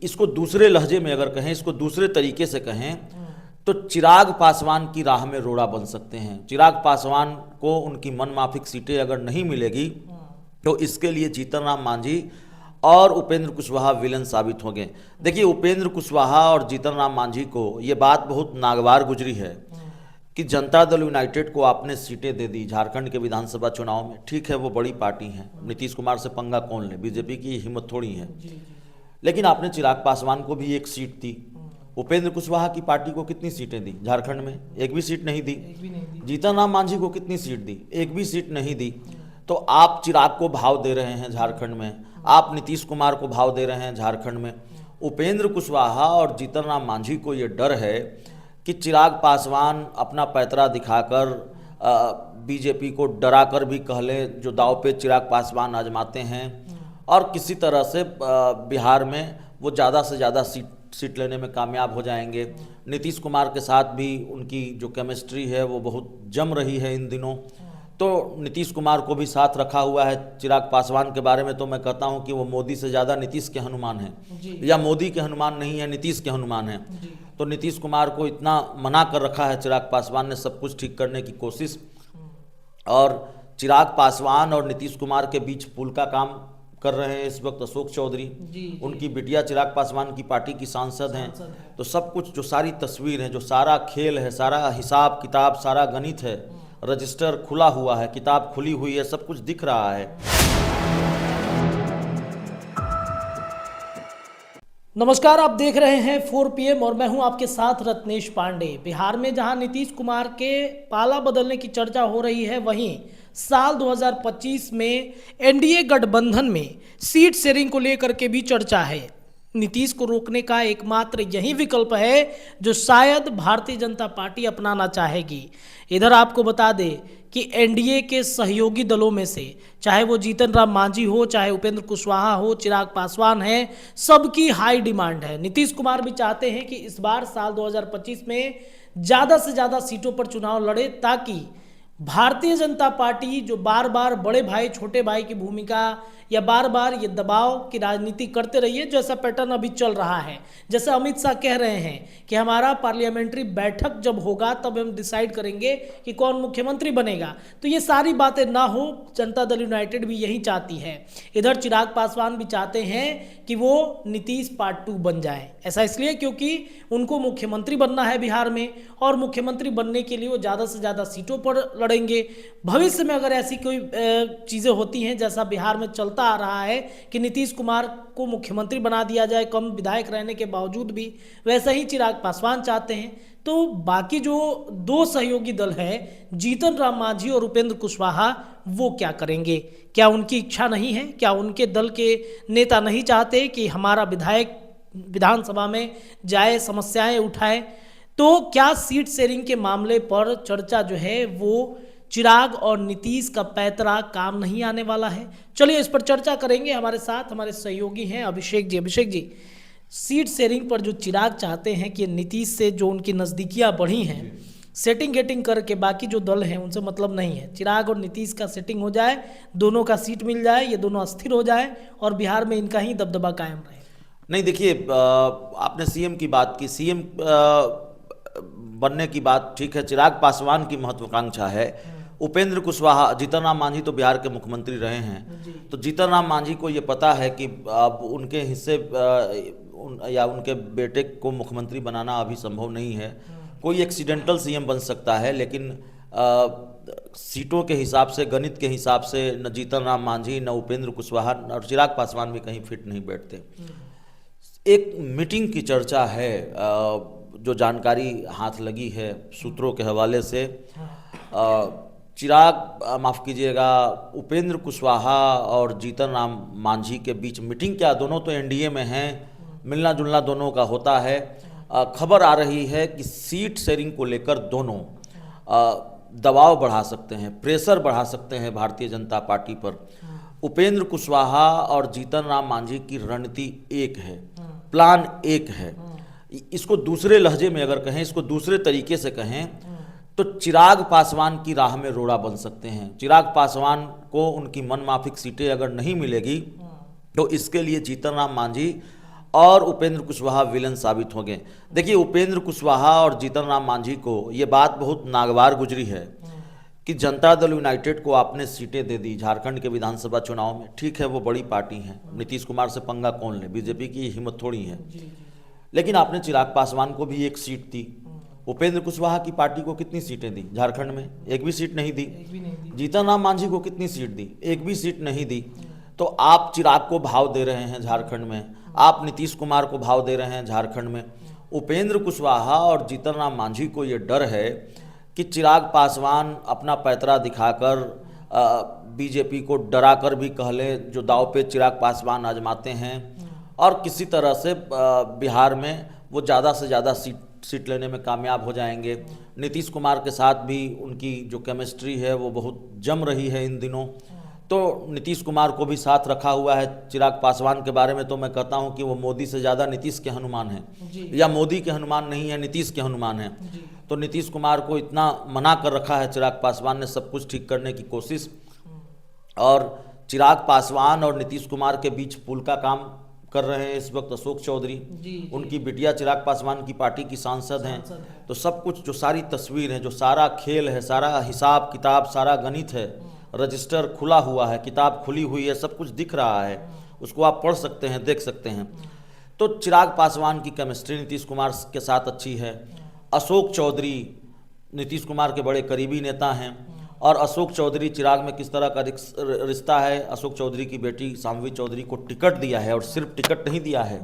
इसको दूसरे लहजे में अगर कहें, इसको दूसरे तरीके से कहें तो चिराग पासवान की राह में रोड़ा बन सकते हैं। चिराग पासवान को उनकी मनमाफिक सीटें अगर नहीं मिलेगी तो इसके लिए जीतन राम मांझी और उपेंद्र कुशवाहा विलन साबित होंगे। देखिए, उपेंद्र कुशवाहा और जीतन राम मांझी को ये बात बहुत नागवार गुजरी है कि जनता दल यूनाइटेड को आपने सीटें दे दी झारखंड के विधानसभा चुनाव में। ठीक है, वो बड़ी पार्टी है, नीतीश कुमार से पंगा कौन ले, बीजेपी की हिम्मत थोड़ी है। लेकिन आपने चिराग पासवान को भी एक सीट दी। उपेंद्र कुशवाहा की पार्टी को कितनी सीटें दी झारखंड में? एक भी सीट नहीं दी। जीतन राम मांझी को कितनी सीट दी? एक भी सीट नहीं दी। तो आप चिराग को भाव दे रहे हैं झारखंड में, आप नीतीश कुमार को भाव दे रहे हैं झारखंड में। उपेंद्र कुशवाहा और जीतन राम मांझी को ये डर है कि चिराग पासवान अपना पैतरा दिखाकर बीजेपी को डरा कर भी कह लें, जो दाव पे चिराग पासवान आजमाते हैं, और किसी तरह से बिहार में वो ज़्यादा से ज़्यादा सीट लेने में कामयाब हो जाएंगे। नीतीश कुमार के साथ भी उनकी जो केमिस्ट्री है वो बहुत जम रही है इन दिनों, तो नीतीश कुमार को भी साथ रखा हुआ है। चिराग पासवान के बारे में तो मैं कहता हूं कि वो मोदी से ज़्यादा नीतीश के हनुमान हैं, या मोदी के हनुमान नहीं है, नीतीश के हनुमान हैं। तो नीतीश कुमार को इतना मना कर रखा है चिराग पासवान ने सब कुछ ठीक करने की कोशिश। और चिराग पासवान और नीतीश कुमार के बीच पुल का काम कर रहे हैं इस वक्त अशोक चौधरी। उनकी बिटिया चिराग पासवान की पार्टी की सांसद हैं। तो सब कुछ, जो सारी तस्वीर है, जो सारा खेल है, सारा हिसाब किताब, सारा गणित है, रजिस्टर खुला हुआ है, किताब खुली हुई है, सब कुछ दिख रहा है। नमस्कार, आप देख रहे हैं 4 PM और मैं हूं आपके साथ रत्नेश पांडे। बिहार में जहां नीतीश कुमार के पाला बदलने की चर्चा हो रही है, वहीं साल 2025 में एनडीए गठबंधन में सीट शेयरिंग को लेकर के भी चर्चा है। नीतीश को रोकने का एकमात्र यही विकल्प है जो शायद भारतीय जनता पार्टी अपनाना चाहेगी। इधर आपको बता दें कि एनडीए के सहयोगी दलों में से, चाहे वो जीतन राम मांझी हो, चाहे उपेंद्र कुशवाहा हो, चिराग पासवान है, सबकी हाई डिमांड है। नीतीश कुमार भी चाहते हैं कि इस बार साल 2025 में ज़्यादा से ज़्यादा सीटों पर चुनाव लड़े, ताकि भारतीय जनता पार्टी जो बार बार बड़े भाई छोटे भाई की भूमिका या बार बार ये दबाव की राजनीति करते रही है, जैसा पैटर्न अभी चल रहा है। जैसे अमित शाह कह रहे हैं कि हमारा पार्लियामेंट्री बैठक जब होगा तब हम डिसाइड करेंगे कि कौन मुख्यमंत्री बनेगा। तो ये सारी बातें ना हो, जनता दल यूनाइटेड भी यही चाहती है। इधर चिराग पासवान भी चाहते हैं कि वो नीतीश पार्ट 2 बन जाए। ऐसा इसलिए क्योंकि उनको मुख्यमंत्री बनना है बिहार में, और मुख्यमंत्री बनने के लिए वो ज़्यादा से ज़्यादा सीटों पर लड़ेंगे। भविष्य में अगर ऐसी कोई चीज़ें होती हैं, जैसा बिहार में चलता आ रहा है कि नीतीश कुमार को मुख्यमंत्री बना दिया जाए कम विधायक रहने के बावजूद भी, वैसा ही चिराग पासवान चाहते हैं। तो बाकी जो 2 सहयोगी दल है, जीतन राम मांझी और उपेंद्र कुशवाहा, वो क्या करेंगे? क्या उनकी इच्छा नहीं है? क्या उनके दल के नेता नहीं चाहते कि हमारा विधायक विधानसभा में जाए, समस्याएं उठाए? तो क्या सीट शेयरिंग के मामले पर चर्चा जो है वो चिराग और नीतीश का पैतरा काम नहीं आने वाला है? चलिए इस पर चर्चा करेंगे। हमारे साथ हमारे सहयोगी हैं अभिषेक जी। अभिषेक जी, सीट शेयरिंग पर जो चिराग चाहते हैं कि नीतीश से जो उनकी नज़दीकियाँ बढ़ी हैं, सेटिंग गेटिंग करके, बाकी जो दल हैं उनसे मतलब नहीं है, चिराग और नीतीश का सेटिंग हो जाए, दोनों का सीट मिल जाए, ये दोनों अस्थिर हो जाए और बिहार में इनका ही दबदबा कायम रहे। नहीं, देखिए, आपने सीएम की बात की, सीएम बनने की बात ठीक है, चिराग पासवान की महत्वाकांक्षा है। उपेंद्र कुशवाहा, जीतन राम मांझी तो बिहार के मुख्यमंत्री रहे हैं, तो जीतन राम मांझी को ये पता है कि अब उनके हिस्से या उनके बेटे को मुख्यमंत्री बनाना अभी संभव नहीं है। कोई एक्सीडेंटल सीएम बन सकता है, लेकिन सीटों के हिसाब से, गणित के हिसाब से न जीतन राम मांझी, न उपेंद्र कुशवाहा और चिराग पासवान भी कहीं फिट नहीं बैठते। एक मीटिंग की चर्चा है, जो जानकारी हाथ लगी है सूत्रों के हवाले से। चिराग, माफ़ कीजिएगा, उपेंद्र कुशवाहा और जीतन राम मांझी के बीच मीटिंग क्या, दोनों तो एनडीए में हैं, मिलना जुलना दोनों का होता है। खबर आ रही है कि सीट शेयरिंग को लेकर दोनों दबाव बढ़ा सकते हैं, प्रेशर बढ़ा सकते हैं भारतीय जनता पार्टी पर। उपेंद्र कुशवाहा और जीतन राम मांझी की रणनीति एक है, प्लान एक है। इसको दूसरे लहजे में अगर कहें, इसको दूसरे तरीके से कहें तो चिराग पासवान की राह में रोड़ा बन सकते हैं। चिराग पासवान को उनकी मनमाफिक सीटें अगर नहीं मिलेगी तो इसके लिए जीतन राम मांझी और उपेंद्र कुशवाहा विलन साबित हो गए। देखिए, उपेंद्र कुशवाहा और जीतन राम मांझी को ये बात बहुत नागवार गुजरी है कि जनता दल यूनाइटेड को आपने सीटें दे दी झारखंड के विधानसभा चुनाव में। ठीक है, वो बड़ी पार्टी है, नीतीश कुमार से पंगा कौन ले, बीजेपी की हिम्मत थोड़ी है। लेकिन आपने चिराग पासवान को भी एक सीट दी। उपेंद्र कुशवाहा की पार्टी को कितनी सीटें दी झारखंड में? एक भी सीट नहीं दी। जीतन राम मांझी को कितनी सीट दी? एक भी सीट नहीं दी। तो आप चिराग को भाव दे रहे हैं झारखंड में, आप नीतीश कुमार को भाव दे रहे हैं झारखंड में। उपेंद्र कुशवाहा और जीतन राम मांझी को ये डर है कि चिराग पासवान अपना पैतरा दिखाकर बीजेपी को डरा कर भी कह ले, जो दाव पे चिराग पासवान आजमाते हैं, और किसी तरह से बिहार में वो ज़्यादा से ज़्यादा सीट लेने में कामयाब हो जाएंगे। नीतीश कुमार के साथ भी उनकी जो केमिस्ट्री है वो बहुत जम रही है इन दिनों, तो नीतीश कुमार को भी साथ रखा हुआ है। चिराग पासवान के बारे में तो मैं कहता हूं कि वो मोदी से ज़्यादा नीतीश के हनुमान हैं, या मोदी के हनुमान नहीं है, नीतीश के हनुमान हैं। तो नीतीश कुमार को इतना मना कर रखा है चिराग पासवान ने सब कुछ ठीक करने की कोशिश। और चिराग पासवान और नीतीश कुमार के बीच पुल का काम कर रहे हैं इस वक्त अशोक चौधरी। उनकी बिटिया चिराग पासवान की पार्टी की सांसद हैं। तो सब कुछ, जो सारी तस्वीर है, जो सारा खेल है, सारा हिसाब किताब, सारा गणित है, रजिस्टर खुला हुआ है, किताब खुली हुई है, सब कुछ दिख रहा है, उसको आप पढ़ सकते हैं, देख सकते हैं। तो चिराग पासवान की केमिस्ट्री नीतीश कुमार के साथ अच्छी है। अशोक चौधरी नीतीश कुमार के बड़े करीबी नेता हैं, और अशोक चौधरी चिराग में किस तरह का रिश्ता है। अशोक चौधरी की बेटी शाम्वी चौधरी को टिकट दिया है, और सिर्फ टिकट नहीं दिया है,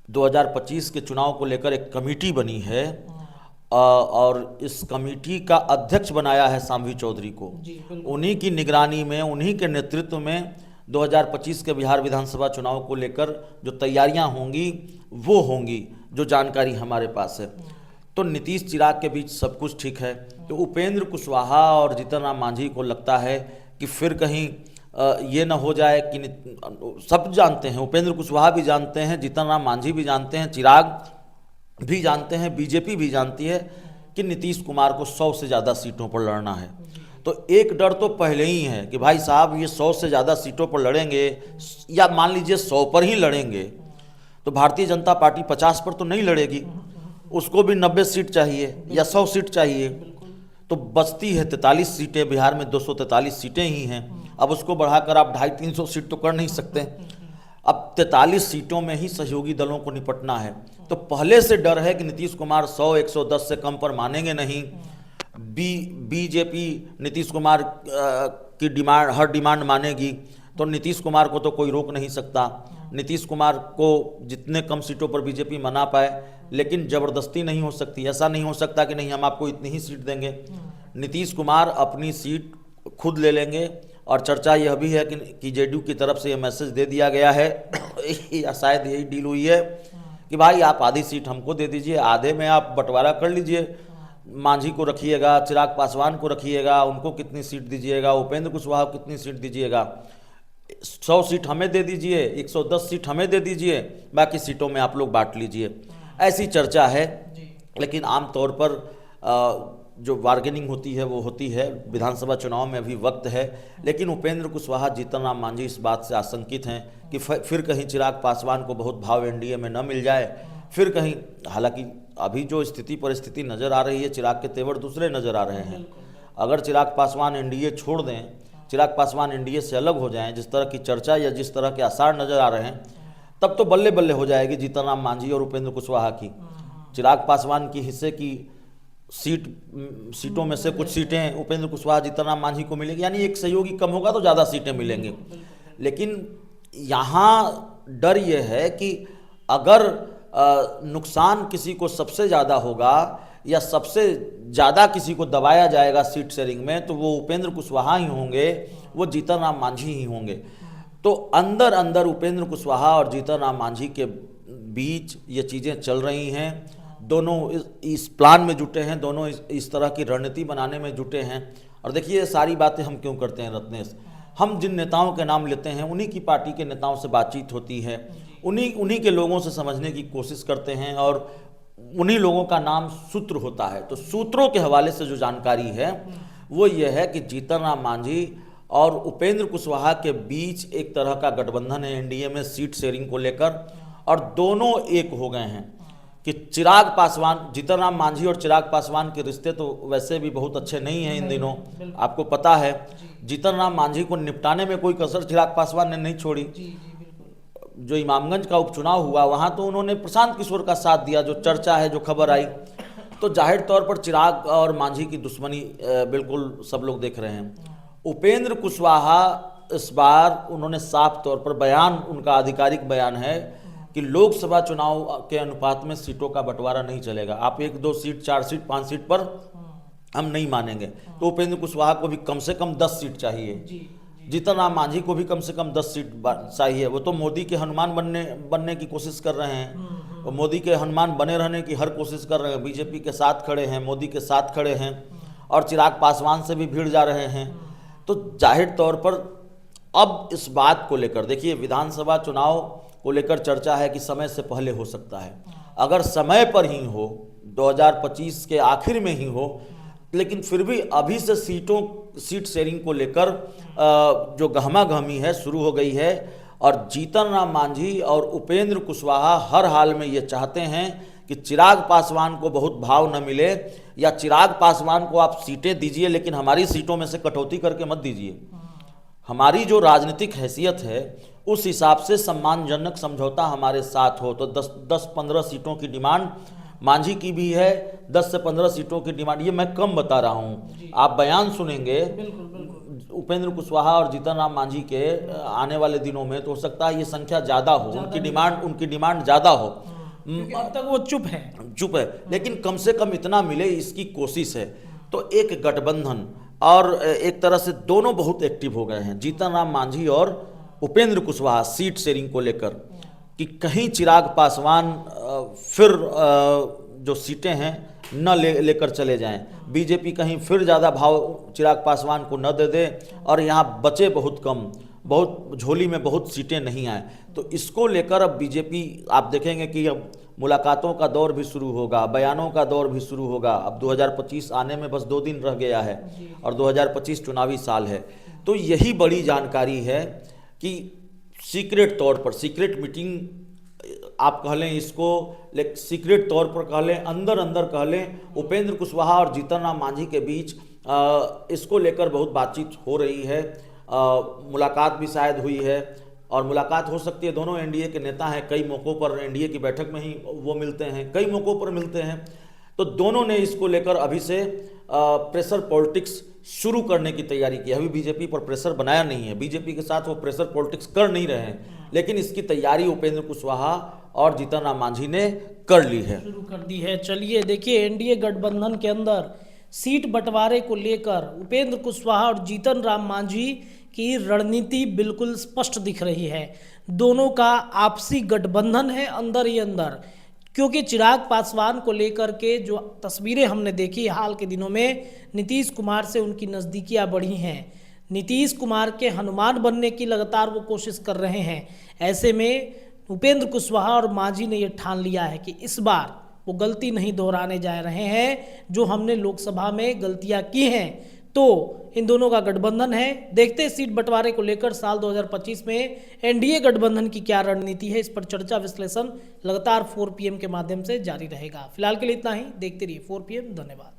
2025 के चुनाव को लेकर एक कमेटी बनी है, और इस कमेटी का अध्यक्ष बनाया है शाम्वी चौधरी को। उन्हीं की निगरानी में, उन्हीं के नेतृत्व में 2025 के बिहार विधानसभा चुनाव को लेकर जो तैयारियां होंगी वो होंगी, जो जानकारी हमारे पास है। तो नीतीश चिराग के बीच सब कुछ ठीक है। तो उपेंद्र कुशवाहा और जीतन राम मांझी को लगता है कि फिर कहीं ये न हो जाए कि, सब जानते हैं, उपेंद्र कुशवाहा भी जानते हैं, जीतन राम मांझी भी जानते हैं, चिराग भी जानते हैं, बीजेपी भी जानती है कि नीतीश कुमार को 100 से ज़्यादा सीटों पर लड़ना है। तो एक डर तो पहले ही है कि भाई साहब ये 100 से ज़्यादा सीटों पर लड़ेंगे, या मान लीजिए 100 पर ही लड़ेंगे, तो भारतीय जनता पार्टी 50 पर तो नहीं लड़ेगी, उसको भी 90 सीट चाहिए या 100 सीट चाहिए। तो बचती है 43 सीटें, बिहार में 243 सीटें ही हैं। अब उसको बढ़ाकर आप 250-300 सीट तो कर नहीं सकते। अब 43 सीटों में ही सहयोगी दलों को निपटना है। तो पहले से डर है कि नीतीश कुमार 100-110 से कम पर मानेंगे नहीं। बीजेपी नीतीश कुमार की डिमांड, हर डिमांड मानेगी, तो नीतीश कुमार को तो कोई रोक नहीं सकता। नीतीश कुमार को जितने कम सीटों पर बीजेपी मना पाए, लेकिन ज़बरदस्ती नहीं हो सकती। ऐसा नहीं हो सकता कि नहीं हम आपको इतनी ही सीट देंगे। नीतीश कुमार अपनी सीट खुद ले लेंगे, और चर्चा यह भी है कि जेडीयू की तरफ से यह मैसेज दे दिया गया है या शायद यही डील हुई है कि भाई आप आधी सीट हमको दे दीजिए, आधे में आप बंटवारा कर लीजिए, मांझी को रखिएगा, चिराग पासवान को रखिएगा, उनको कितनी सीट दीजिएगा, उपेंद्र कुशवाहा को कितनी सीट दीजिएगा, 100 सीट हमें दे दीजिए, 110 सीट हमें दे दीजिए, बाकी सीटों में आप लोग बांट लीजिए। ऐसी चर्चा है। लेकिन आमतौर पर जो बार्गेनिंग होती है वो होती है। विधानसभा चुनाव में अभी वक्त है, लेकिन उपेंद्र कुशवाहा, जीतन राम मांझी इस बात से आशंकित हैं कि फिर कहीं चिराग पासवान को बहुत भाव एनडीए में न मिल जाए, फिर कहीं। हालांकि अभी जो स्थिति परिस्थिति नज़र आ रही है, चिराग के तेवर दूसरे नज़र आ रहे हैं। अगर चिराग पासवान एनडीए छोड़ दें, चिराग पासवान एनडीए से अलग हो जाएं, जिस तरह की चर्चा या जिस तरह के आसार नज़र आ रहे हैं, तब तो बल्ले बल्ले हो जाएगी जीतन राम मांझी और उपेंद्र कुशवाहा की। चिराग पासवान की हिस्से की सीटों में से कुछ सीटें उपेंद्र कुशवाहा, जीतन राम मांझी को मिलेगी, यानी एक सहयोगी कम होगा तो ज़्यादा सीटें मिलेंगी। लेकिन यहाँ डर ये है कि अगर नुकसान किसी को सबसे ज़्यादा होगा या सबसे ज़्यादा किसी को दबाया जाएगा सीट शेयरिंग में, तो वो उपेंद्र कुशवाहा ही होंगे, वो जीतन राम मांझी ही होंगे। तो अंदर अंदर उपेंद्र कुशवाहा और जीतन राम मांझी के बीच ये चीज़ें चल रही हैं। दोनों इस प्लान में जुटे हैं, दोनों इस तरह की रणनीति बनाने में जुटे हैं। और देखिए, ये सारी बातें हम क्यों करते हैं रत्नेश? हम जिन नेताओं के नाम लेते हैं उन्हीं की पार्टी के नेताओं से बातचीत होती है, उन्हीं के लोगों से समझने की कोशिश करते हैं, और उन्हीं लोगों का नाम सूत्र होता है। तो सूत्रों के हवाले से जो जानकारी है वो ये है कि जीतन राम मांझी और उपेंद्र कुशवाहा के बीच एक तरह का गठबंधन है एनडीए में सीट शेयरिंग को लेकर, और दोनों एक हो गए हैं कि चिराग पासवान, जीतन राम मांझी और चिराग पासवान के रिश्ते तो वैसे भी बहुत अच्छे नहीं हैं इन दिनों, आपको पता है। जीतन राम मांझी को निपटाने में कोई कसर चिराग पासवान ने नहीं छोड़ी। जो इमामगंज का उपचुनाव हुआ वहाँ तो उन्होंने प्रशांत किशोर का साथ दिया, जो चर्चा है, जो खबर आई, तो जाहिर तौर पर चिराग और मांझी की दुश्मनी बिल्कुल सब लोग देख रहे हैं। उपेंद्र कुशवाहा इस बार उन्होंने साफ तौर पर बयान, उनका आधिकारिक बयान है कि लोकसभा चुनाव के अनुपात में सीटों का बंटवारा नहीं चलेगा, आप 1, 2 सीट, 4 सीट, 5 सीट पर हम नहीं मानेंगे। तो उपेंद्र कुशवाहा को भी कम से कम 10 सीट चाहिए, जीतन राम मांझी को भी कम से कम 10 सीट चाहिए। वो तो मोदी के हनुमान बनने की कोशिश कर रहे हैं, वो मोदी के हनुमान बने रहने की हर कोशिश कर रहे हैं, बीजेपी के साथ खड़े हैं, मोदी के साथ खड़े हैं, और चिराग पासवान से भी भिड़ जा रहे हैं। तो जाहिर तौर पर अब इस बात को लेकर, देखिए विधानसभा चुनाव को लेकर चर्चा है कि समय से पहले हो सकता है, अगर समय पर ही हो, 2025 के आखिर में ही हो, लेकिन फिर भी अभी से सीट शेयरिंग को लेकर जो गहमा-गहमी है शुरू हो गई है। और जीतन राम मांझी और उपेंद्र कुशवाहा हर हाल में ये चाहते हैं कि चिराग पासवान को बहुत भाव न मिले, या चिराग पासवान को आप सीटें दीजिए लेकिन हमारी सीटों में से कटौती करके मत दीजिए। हमारी जो राजनीतिक हैसियत है उस हिसाब से सम्मानजनक समझौता हमारे साथ हो। तो 10-15 सीटों की डिमांड मांझी की भी है, 10 से 15 सीटों की डिमांड, ये मैं कम बता रहा हूँ। आप बयान सुनेंगे उपेंद्र कुशवाहा और जीतन राम मांझी के आने वाले दिनों में, तो हो सकता है ये संख्या ज़्यादा हो, उनकी डिमांड ज़्यादा हो। अब तक वो चुप है, लेकिन कम से कम इतना मिले, इसकी कोशिश है। तो एक गठबंधन, और एक तरह से दोनों बहुत एक्टिव हो गए हैं, जीतन राम मांझी और उपेंद्र कुशवाहा, सीट शेयरिंग को लेकर, कि कहीं चिराग पासवान फिर जो सीटें हैं न लेकर चले जाएं, बीजेपी कहीं फिर ज़्यादा भाव चिराग पासवान को न दे दे, और यहाँ बचे बहुत कम, बहुत झोली में बहुत सीटें नहीं आए। तो इसको लेकर अब बीजेपी, आप देखेंगे कि अब मुलाकातों का दौर भी शुरू होगा, बयानों का दौर भी शुरू होगा। अब 2025 आने में बस 2 दिन रह गया है, और 2025 चुनावी साल है। तो यही बड़ी जानकारी है कि सीक्रेट तौर पर, सीक्रेट मीटिंग आप कह लें इसको, लेकिन सीक्रेट तौर पर कह लें, अंदर कह लें, उपेंद्र कुशवाहा और जीतन राम मांझी के बीच इसको लेकर बहुत बातचीत हो रही है। मुलाकात भी शायद हुई है, और मुलाकात हो सकती है। दोनों एनडीए के नेता हैं, कई मौक़ों पर एनडीए की बैठक में ही वो मिलते हैं, कई मौक़ों पर मिलते हैं। तो दोनों ने इसको लेकर अभी से प्रेशर पॉलिटिक्स शुरू करने की तैयारी की है। अभी बीजेपी पर प्रेशर बनाया नहीं है, बीजेपी के साथ वो प्रेशर पॉलिटिक्स कर नहीं रहे हैं, लेकिन इसकी तैयारी उपेंद्र कुशवाहा और जीतन राम मांझी ने कर ली है, शुरू कर दी है। चलिए देखिए, एनडीए गठबंधन के अंदर सीट बंटवारे को लेकर उपेंद्र कुशवाहा और जीतन राम मांझी की रणनीति बिल्कुल स्पष्ट दिख रही है। दोनों का आपसी गठबंधन है अंदर ही अंदर, क्योंकि चिराग पासवान को लेकर के जो तस्वीरें हमने देखी हाल के दिनों में, नीतीश कुमार से उनकी नज़दीकियाँ बढ़ी हैं, नीतीश कुमार के हनुमान बनने की लगातार वो कोशिश कर रहे हैं। ऐसे में उपेंद्र कुशवाहा और मांझी ने ये ठान लिया है कि इस बार वो गलती नहीं दोहराने जा रहे हैं जो हमने लोकसभा में गलतियां की हैं। तो इन दोनों का गठबंधन है। देखते हैं सीट बंटवारे को लेकर साल 2025 में एनडीए गठबंधन की क्या रणनीति है। इस पर चर्चा विश्लेषण लगातार 4 PM के माध्यम से जारी रहेगा। फिलहाल के लिए इतना ही। देखते रहिए 4 PM। धन्यवाद।